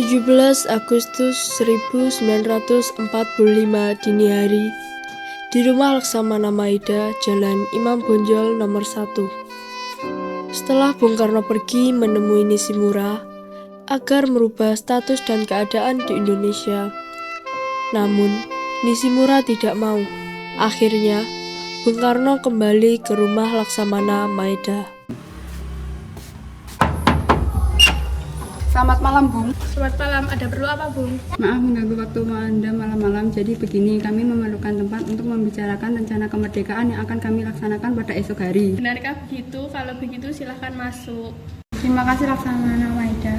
17 Agustus 1945 dini hari di rumah Laksamana Maida, Jalan Imam Bonjol nomor 1. Setelah Bung Karno pergi menemui Nishimura agar merubah status dan keadaan di Indonesia, namun Nishimura tidak mau. Akhirnya Bung Karno kembali ke rumah Laksamana Maida. Selamat malam, Bung. Selamat malam, ada perlu apa, Bung? Maaf mengganggu waktu Anda malam-malam. Jadi begini, kami memerlukan tempat untuk membicarakan rencana kemerdekaan yang akan kami laksanakan pada esok hari. Benarkah begitu? Kalau begitu silahkan masuk. Terima kasih Laksamana Maida.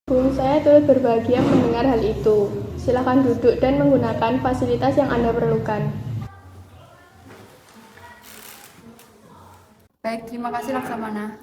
Bung, saya turut berbahagia mendengar hal itu. Silahkan duduk dan menggunakan fasilitas yang Anda perlukan. Baik, terima kasih Laksamana.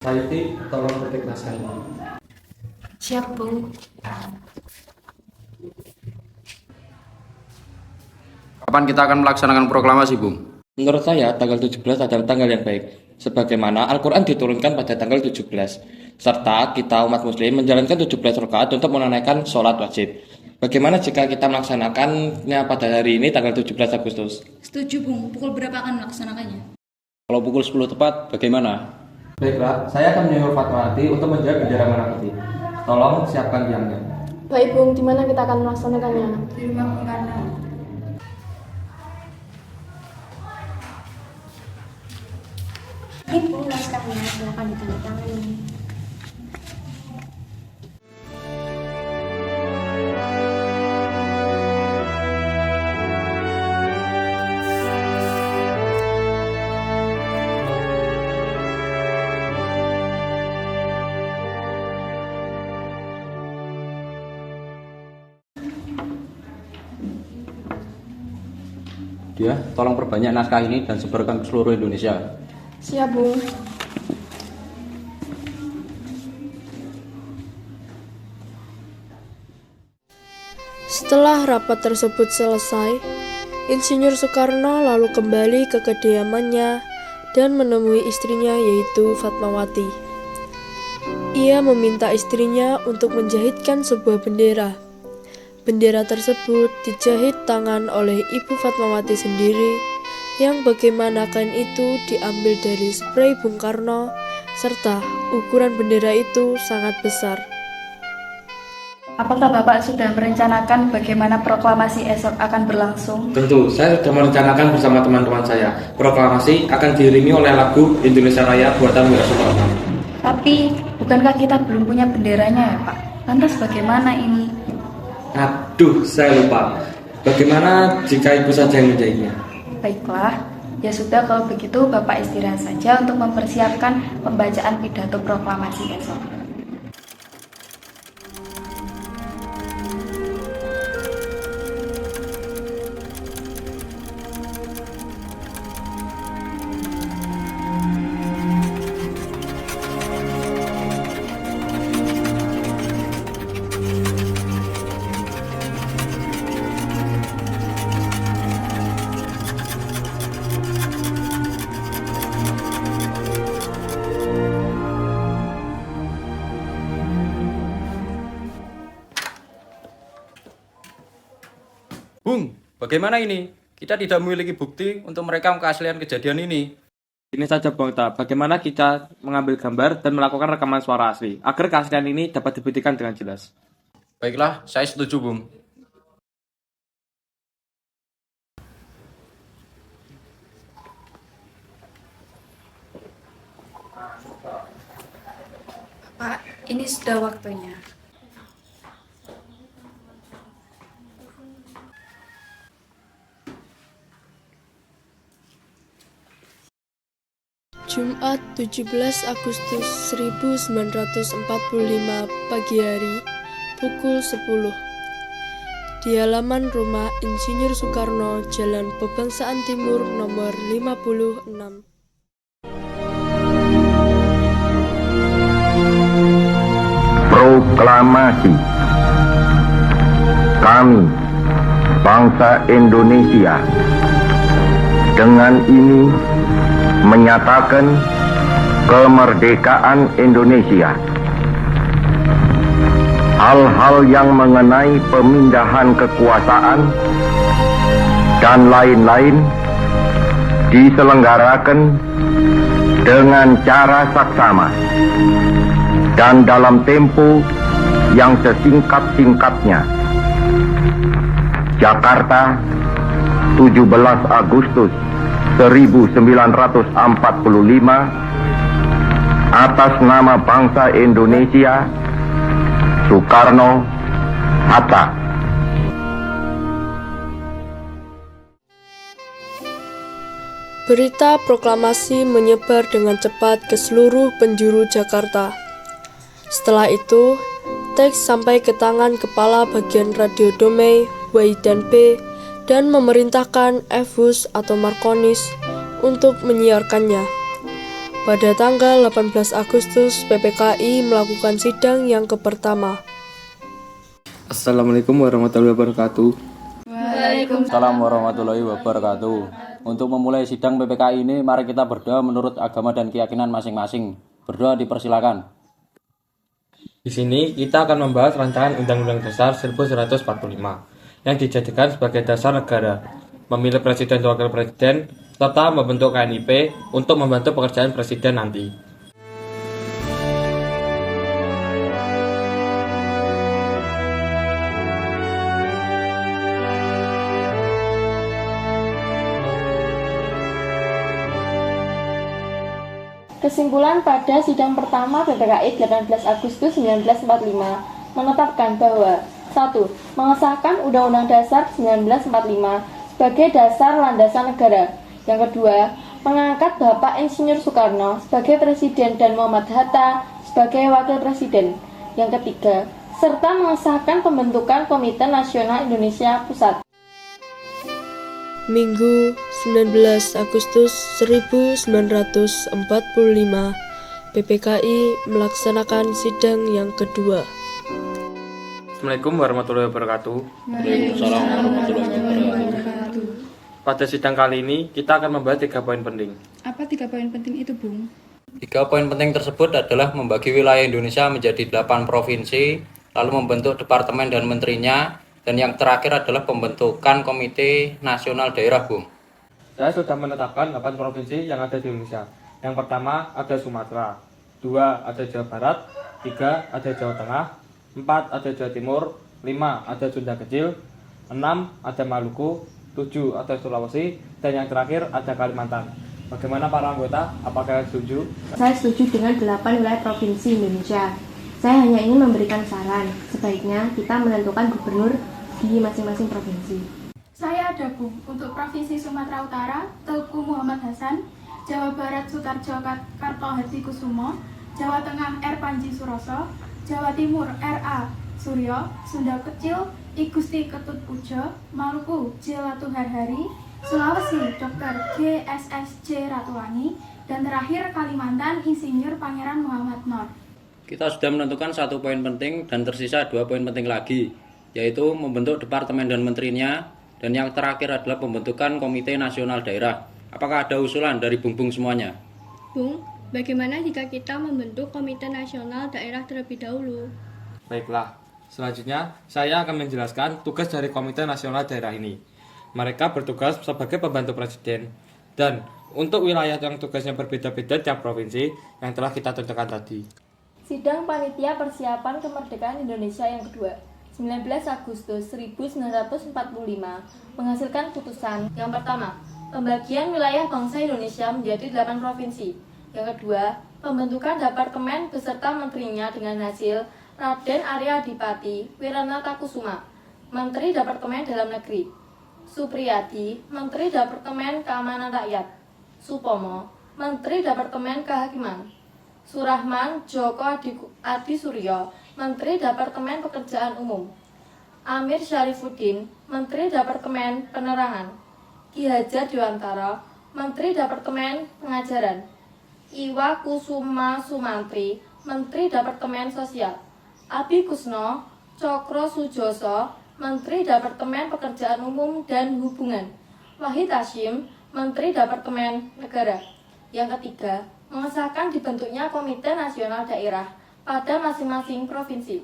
Saiti, tolong ketik naskah ini. Siap, Bung. Kapan kita akan melaksanakan proklamasi, Bung? Menurut saya, tanggal 17 adalah tanggal yang baik. Sebagaimana Al-Quran diturunkan pada tanggal 17. Serta kita umat muslim menjalankan 17 rakaat untuk menunaikan sholat wajib. Bagaimana jika kita melaksanakannya pada hari ini tanggal 17 Agustus? Setuju, Bung. Pukul berapa akan melaksanakannya? Kalau pukul 10 tepat, bagaimana? Baiklah, saya akan menyuruh Fatmawati untuk menjaga bendera merah putih. Tolong siapkan tiangnya. Baik, Bung, di mana kita akan melaksanakannya? Di rumah Bung Karno. Ini, Bung, naskahnya. Silakan ditandatangani. Dia, tolong perbanyak naskah ini dan sebarkan ke seluruh Indonesia. Siap, Bung. Setelah rapat tersebut selesai, Insinyur Soekarno lalu kembali ke kediamannya dan menemui istrinya yaitu Fatmawati. Ia meminta istrinya untuk menjahitkan sebuah bendera. Bendera tersebut dijahit tangan oleh Ibu Fatmawati sendiri, yang bagaimana kain itu diambil dari spray Bung Karno, serta ukuran bendera itu sangat besar. Apakah Bapak sudah merencanakan bagaimana proklamasi esok akan berlangsung? Tentu, saya sudah merencanakan bersama teman-teman saya. Proklamasi akan diiringi oleh lagu Indonesia Raya buatan Wira Soekarno. Tapi, bukankah kita belum punya benderanya ya, Pak? Lantas bagaimana ini? Aduh, saya lupa. Bagaimana jika ibu saja yang menjahitnya? Baiklah, ya sudah kalau begitu Bapak istirahat saja untuk mempersiapkan pembacaan pidato proklamasi esok. Bagaimana ini? Kita tidak memiliki bukti untuk merekam keaslian kejadian ini. Ini saja Bung Ota, bagaimana kita mengambil gambar dan melakukan rekaman suara asli, agar keaslian ini dapat dibuktikan dengan jelas. Baiklah, saya setuju, Bung. Pak, ini sudah waktunya. Jumat 17 Agustus 1945 pagi hari pukul 10 di halaman rumah Insinyur Soekarno, Jalan Pebangsaan Timur nomor 56. Proklamasi. Kami, bangsa Indonesia, dengan ini menyatakan kemerdekaan Indonesia. Hal-hal yang mengenai pemindahan kekuasaan dan lain-lain diselenggarakan dengan cara saksama dan dalam tempo yang sesingkat-singkatnya. Jakarta, 17 Agustus 1945, atas nama bangsa Indonesia, Soekarno Hatta. Berita proklamasi menyebar dengan cepat ke seluruh penjuru Jakarta. Setelah itu, teks sampai ke tangan Kepala Bagian Radio Domei, W dan P, dan memerintahkan Evus atau Markonis untuk menyiarkannya. Pada tanggal 18 Agustus, PPKI melakukan sidang yang pertama. Assalamualaikum warahmatullahi wabarakatuh. Assalamualaikum warahmatullahi wabarakatuh. Untuk memulai sidang PPKI ini, mari kita berdoa menurut agama dan keyakinan masing-masing. Berdoa dipersilakan. Di sini kita akan membahas rancangan Undang-Undang Dasar 1945 yang dijadikan sebagai dasar negara, memilih presiden dan wakil presiden, serta membentuk KNIP untuk membantu pekerjaan presiden nanti. Kesimpulan pada sidang pertama PPKI 18 Agustus 1945 menetapkan bahwa 1. Mengesahkan Undang-Undang Dasar 1945 sebagai dasar landasan negara. Yang kedua, mengangkat Bapak Insinyur Soekarno sebagai Presiden dan Muhammad Hatta sebagai Wakil Presiden. Yang ketiga, serta mengesahkan pembentukan Komite Nasional Indonesia Pusat. Minggu 19 Agustus 1945, PPKI melaksanakan sidang yang kedua. Assalamualaikum warahmatullahi wabarakatuh. Waalaikumsalam warahmatullahi wabarakatuh. Pada sidang kali ini, kita akan membahas 3 poin penting. Apa 3 poin penting itu, Bung? 3 poin penting tersebut adalah membagi wilayah Indonesia menjadi 8 provinsi, lalu membentuk departemen dan menterinya, dan yang terakhir adalah pembentukan Komite Nasional Daerah, Bung. Saya sudah menetapkan 8 provinsi yang ada di Indonesia. Yang pertama ada Sumatera, 2 ada Jawa Barat, 3 ada Jawa Tengah, 4 ada Jawa Timur, 5 ada Sunda Kecil, 6 ada Maluku, 7 ada Sulawesi, dan yang terakhir ada Kalimantan. Bagaimana para anggota? Apakah setuju? Saya setuju dengan 8 wilayah provinsi Indonesia. Saya hanya ingin memberikan saran, sebaiknya kita menentukan gubernur di masing-masing provinsi. Saya ada, Bung, untuk Provinsi Sumatera Utara, Teuku Muhammad Hasan, Jawa Barat Sutarjo Kartohadi Kusumo, Jawa Tengah R. Panji Suroso, Jawa Timur R.A. Suryo, Sunda Kecil I Gusti Ketut Pujo, Maluku J. Latuharhari, Sulawesi Dr. G.S.S.J. Ratuwangi, dan terakhir Kalimantan Insinyur Pangeran Muhammad Nor. Kita sudah menentukan 1 poin penting dan tersisa 2 poin penting lagi, yaitu membentuk departemen dan menterinya, dan yang terakhir adalah pembentukan Komite Nasional Daerah. Apakah ada usulan dari Bung semuanya? Bung, bagaimana jika kita membentuk Komite Nasional Daerah terlebih dahulu? Baiklah, selanjutnya saya akan menjelaskan tugas dari Komite Nasional Daerah ini. Mereka bertugas sebagai pembantu presiden. Dan untuk wilayah yang tugasnya berbeda-beda tiap provinsi yang telah kita tentukan tadi. Sidang Panitia Persiapan Kemerdekaan Indonesia yang kedua, 19 Agustus 1945, menghasilkan putusan yang pertama, pembagian wilayah bangsa Indonesia menjadi 8 provinsi. Yang kedua, pembentukan Departemen beserta menterinya dengan hasil Raden Arya Dipati Wiranatakusuma, Menteri Departemen Dalam Negeri, Supriyadi, Menteri Departemen Keamanan Rakyat, Supomo, Menteri Departemen Kehakiman, Surahman Joko Adi Suryo, Menteri Departemen Pekerjaan Umum, Amir Syarifuddin, Menteri Departemen Penerangan, Ki Hajar Dewantara, Menteri Departemen Pengajaran, Iwa Kusuma Sumantri, Menteri Departemen Sosial, Abi Kusno Cokro Sujoso, Menteri Departemen Pekerjaan Umum dan Hubungan, Wahid Hasyim, Menteri Departemen Negara. Yang ketiga, mengesahkan dibentuknya Komite Nasional Daerah pada masing-masing provinsi.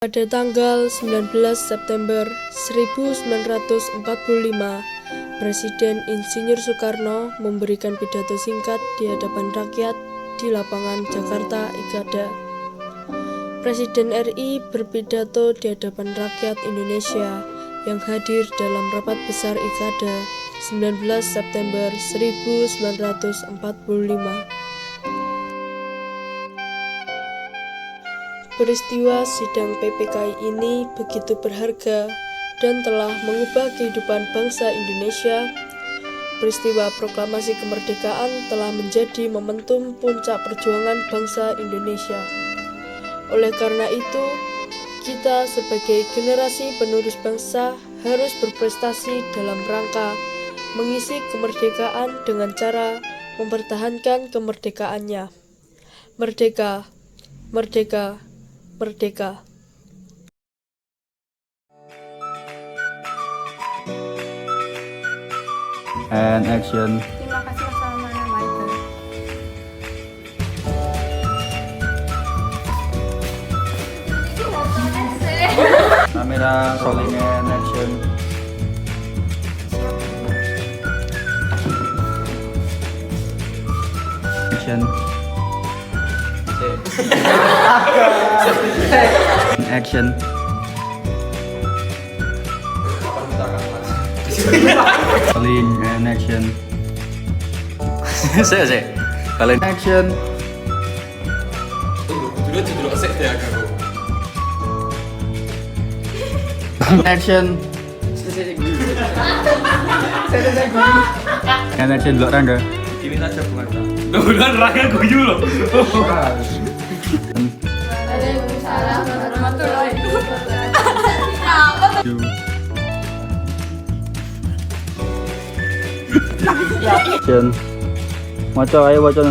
Pada tanggal 19 September 1945, Presiden Insinyur Soekarno memberikan pidato singkat di hadapan rakyat di lapangan Jakarta Ikada. Presiden RI berpidato di hadapan rakyat Indonesia yang hadir dalam rapat besar Ikada 19 September 1945. Peristiwa sidang PPKI ini begitu berharga dan telah mengubah kehidupan bangsa Indonesia. Peristiwa proklamasi kemerdekaan telah menjadi momentum puncak perjuangan bangsa Indonesia. Oleh karena itu, kita sebagai generasi penerus bangsa harus berprestasi dalam rangka mengisi kemerdekaan dengan cara mempertahankan kemerdekaannya. Merdeka, merdeka, merdeka. And action. Terima kasih. Wassalamualaikum. Kamera rolling and action. Action. Action. Rolling and action. Saya. Kalian Action. Action. And action dulu Rangga. Ini saja bukan tak. Kemudian rakyat guyu loh. Waalaikumsalam warahmatullahi Action. Maca ayo waca.